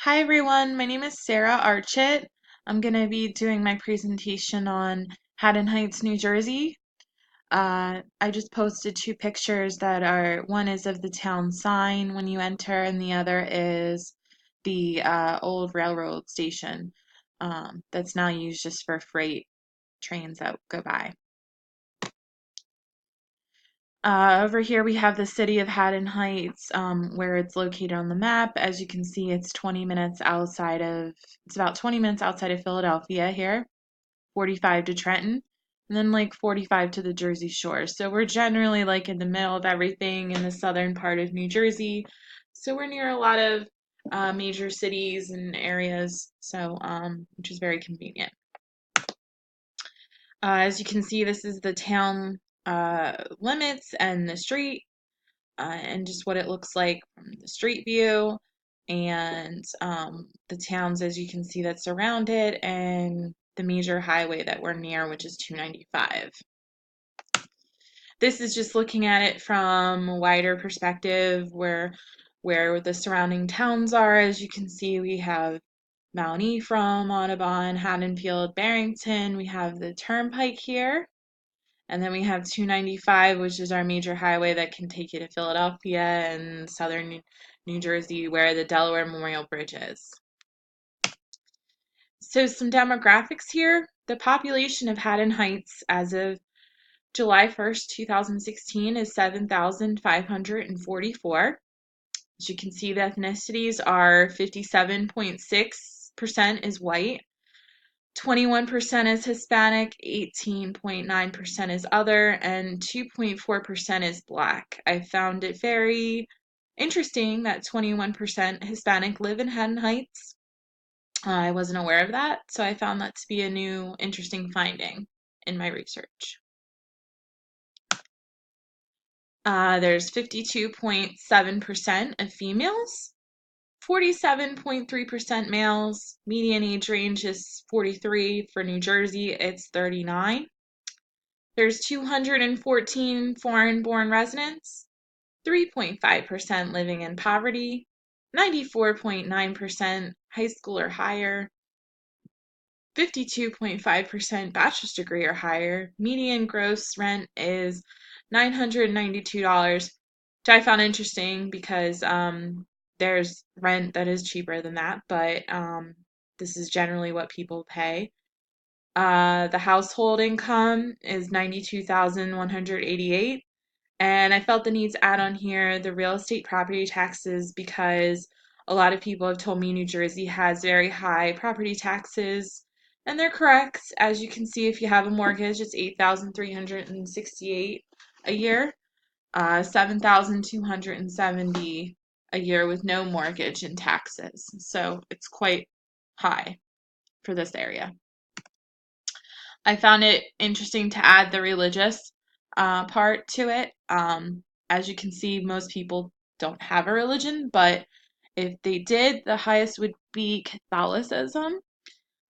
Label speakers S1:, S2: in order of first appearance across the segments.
S1: Hi everyone, my name is Sarah Archit. I'm going to be doing my presentation on Haddon Heights, New Jersey. I just posted two pictures that are, one is of the town sign when you enter, and the other is the old railroad station that's now used just for freight trains that go by. Over here we have the city of Haddon Heights, where it's located on the map. As you can see, it's about 20 minutes outside of Philadelphia here, 45 to Trenton, and then like 45 to the Jersey Shore. So we're generally like in the middle of everything in the southern part of New Jersey. So we're near a lot of major cities and areas, which is very convenient. As you can see, this is the town limits and the street. And just what it looks like from the street view, and the towns, as you can see, that surround it, and the major highway that we're near, which is 295. This is just looking at it from a wider perspective where the surrounding towns are. As you can see, we have Mount Ephraim, Audubon, Haddonfield, Barrington. We have the Turnpike here. And then we have 295, which is our major highway that can take you to Philadelphia and southern New Jersey, where the Delaware Memorial Bridge is. So some demographics here. The population of Haddon Heights as of July 1st, 2016 is 7,544. As you can see, the ethnicities are 57.6% is white, 21% is Hispanic, 18.9% is other, and 2.4% is Black. I found it very interesting that 21% Hispanic live in Haddon Heights. I wasn't aware of that, so I found that to be a new interesting finding in my research. There's 52.7% of females, 47.3% males. Median age range is 43. For New Jersey, it's 39. There's 214 foreign-born residents, 3.5% living in poverty, 94.9% high school or higher, 52.5% bachelor's degree or higher. Median gross rent is $992, which I found interesting because there's rent that is cheaper than that, but this is generally what people pay. The household income is $92,188, and I felt the need to add on here the real estate property taxes because a lot of people have told me New Jersey has very high property taxes, and they're correct. As you can see, if you have a mortgage, it's $8,368 a year, 7,270 a year with no mortgage and taxes. So it's quite high for this area. I found it interesting to add the religious part to it. As you can see, most people don't have a religion, but if they did, the highest would be Catholicism,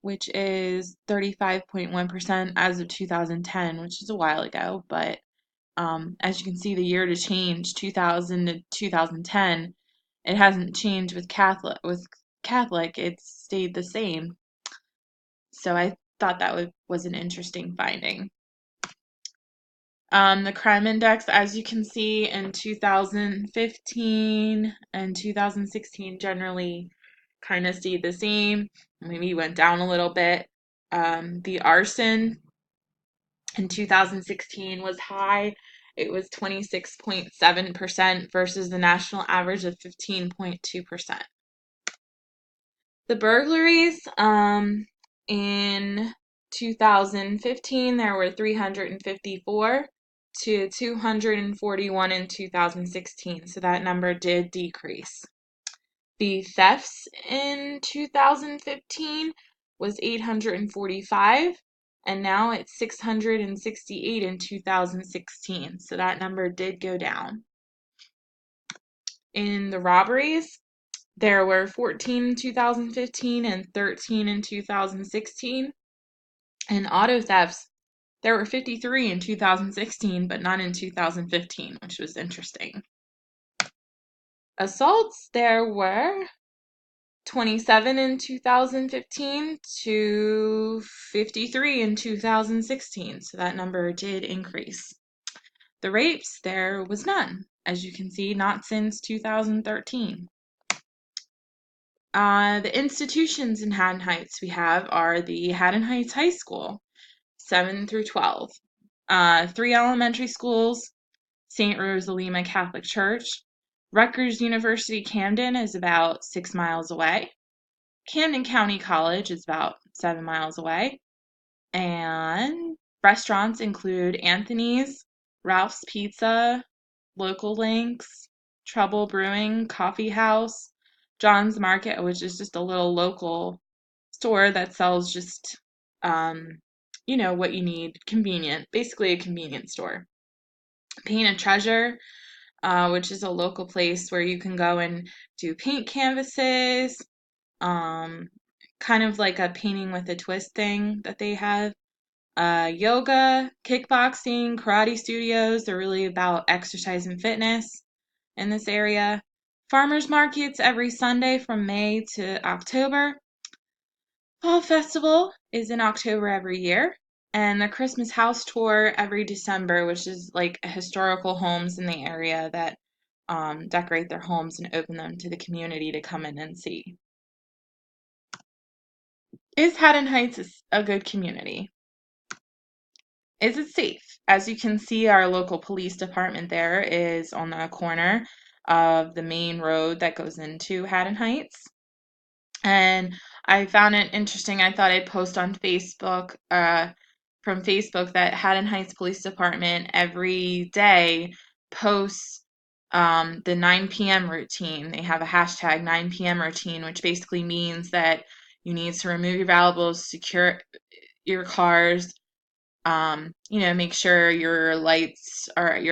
S1: which is 35.1% as of 2010, which is a while ago. But as you can see, the year to change, 2000 to 2010, it hasn't changed with Catholic. With Catholic, it's stayed the same. So I thought that was an interesting finding. The crime index, as you can see, in 2015 and 2016 generally kind of stayed the same. Maybe went down a little bit. The arson in 2016 was high. It was 26.7% versus the national average of 15.2%. The burglaries, in 2015, there were 354 to 241 in 2016, so that number did decrease. The thefts in 2015 was 845, and now it's 668 in 2016, so that number did go down. In the robberies, there were 14 in 2015 and 13 in 2016. And auto thefts, there were 53 in 2016, but none in 2015, which was interesting. Assaults, there were 27 in 2015 to 53 in 2016. So that number did increase. The rapes, there was none. As you can see, not since 2013. The institutions in Haddon Heights we have are the Haddon Heights High School, 7 through 12. 3 elementary schools, St. Rosalima Catholic Church. Rutgers University Camden is about 6 miles away. Camden County College is about 7 miles away. And restaurants include Anthony's, Ralph's Pizza, Local Links, Trouble Brewing, Coffee House, John's Market, which is just a little local store that sells just, what you need, convenient, basically a convenience store. Paint a Treasure, which is a local place where you can go and do paint canvases, kind of like a painting with a twist thing that they have. Yoga, kickboxing, karate studios. They're really about exercise and fitness in this area. Farmers markets every Sunday from May to October. Fall Festival is in October every year. And the Christmas house tour every December, which is like historical homes in the area that decorate their homes and open them to the community to come in and see. Is Haddon Heights a good community? Is it safe? As you can see, our local police department there is on the corner of the main road that goes into Haddon Heights. And I found it interesting. I thought I'd post on Facebook, from Facebook, that Haddon Heights Police Department every day posts the 9 p.m. routine. They have a hashtag 9 p.m. routine, which basically means that you need to remove your valuables, secure your cars, make sure your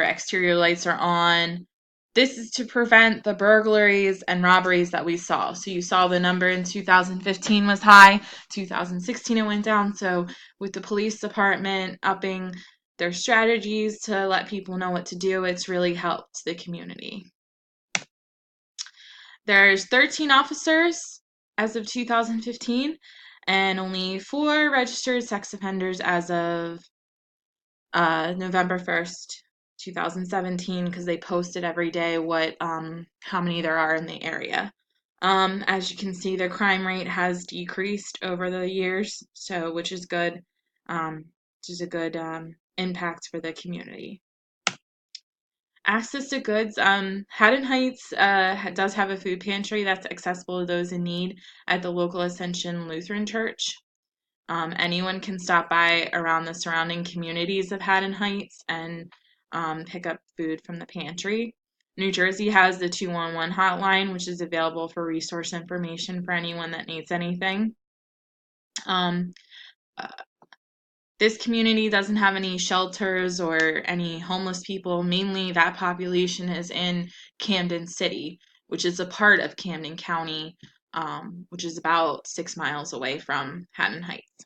S1: exterior lights are on. This is to prevent the burglaries and robberies that we saw. So you saw the number in 2015 was high, 2016 it went down. So with the police department upping their strategies to let people know what to do, it's really helped the community. There's 13 officers as of 2015 and only 4 registered sex offenders as of November 1st, 2017, because they posted every day how many there are in the area. As you can see, the crime rate has decreased over the years, which is good, which is a good impact for the community. Access to goods. Haddon Heights does have a food pantry that's accessible to those in need at the local Ascension Lutheran Church. Anyone can stop by around the surrounding communities of Haddon Heights and pick up food from the pantry. New Jersey has the 211 hotline, which is available for resource information for anyone that needs anything. This community doesn't have any shelters or any homeless people. Mainly that population is in Camden City, which is a part of Camden County, which is about 6 miles away from Haddon Heights.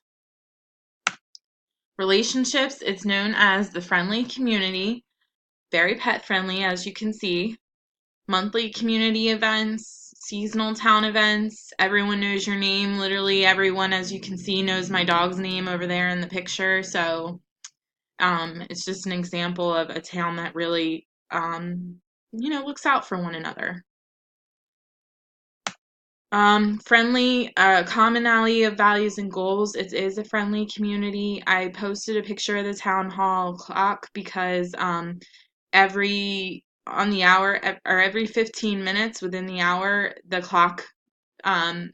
S1: Relationships, it's known as the friendly community, very pet friendly, as you can see. Monthly community events, seasonal town events, everyone knows your name. Literally everyone, as you can see, knows my dog's name over there in the picture. So it's just an example of a town that really, looks out for one another. Friendly, commonality of values and goals. It is a friendly community. I posted a picture of the town hall clock because every 15 minutes within the hour, the clock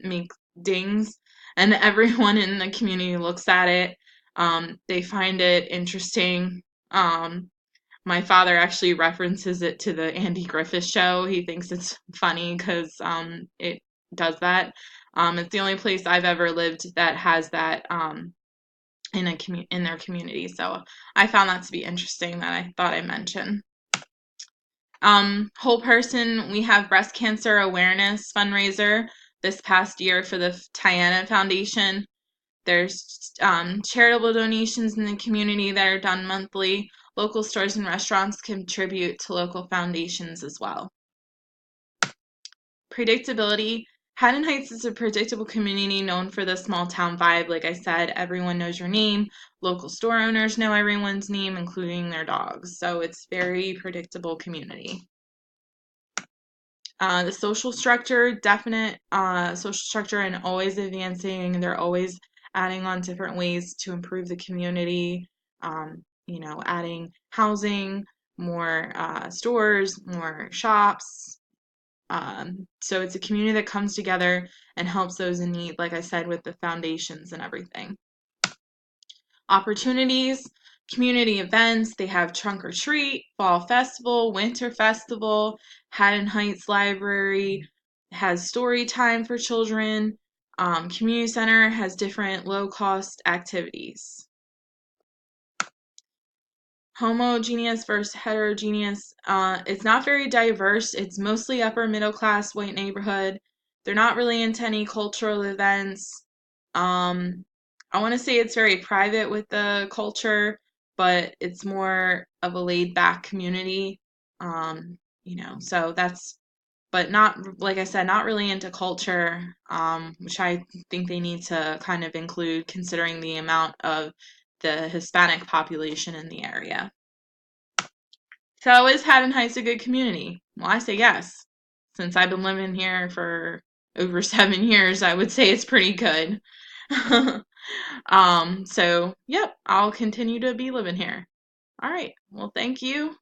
S1: makes dings, and everyone in the community looks at it. They find it interesting. My father actually references it to the Andy Griffith show. He thinks it's funny because it does that. It's the only place I've ever lived that has that in their community. So I found that to be interesting that I thought I'd mention. Whole person, we have breast cancer awareness fundraiser this past year for the Tiana Foundation. There's charitable donations in the community that are done monthly. Local stores and restaurants contribute to local foundations as well. Predictability. Haddon Heights is a predictable community known for the small town vibe. Like I said, everyone knows your name. Local store owners know everyone's name, including their dogs. So it's very predictable community. The social structure, definite social structure, and always advancing. They're always adding on different ways to improve the community. Adding housing, more stores, more shops. So it's a community that comes together and helps those in need, like I said, with the foundations and everything. Opportunities, community events. They have Trunk or Treat, Fall Festival, Winter Festival. Haddon Heights Library has story time for children. Community Center has different low-cost activities. Homogeneous versus heterogeneous. It's not very diverse. It's mostly upper middle class white neighborhood. They're not really into any cultural events. I want to say it's very private with the culture, but it's more of a laid back community. So but not, like I said, not really into culture, which I think they need to kind of include considering the amount of the Hispanic population in the area. So is Haddon Heights a good community? Well, I say yes. Since I've been living here for over 7 years, I would say it's pretty good. So, yep, I'll continue to be living here. All right. Well, thank you.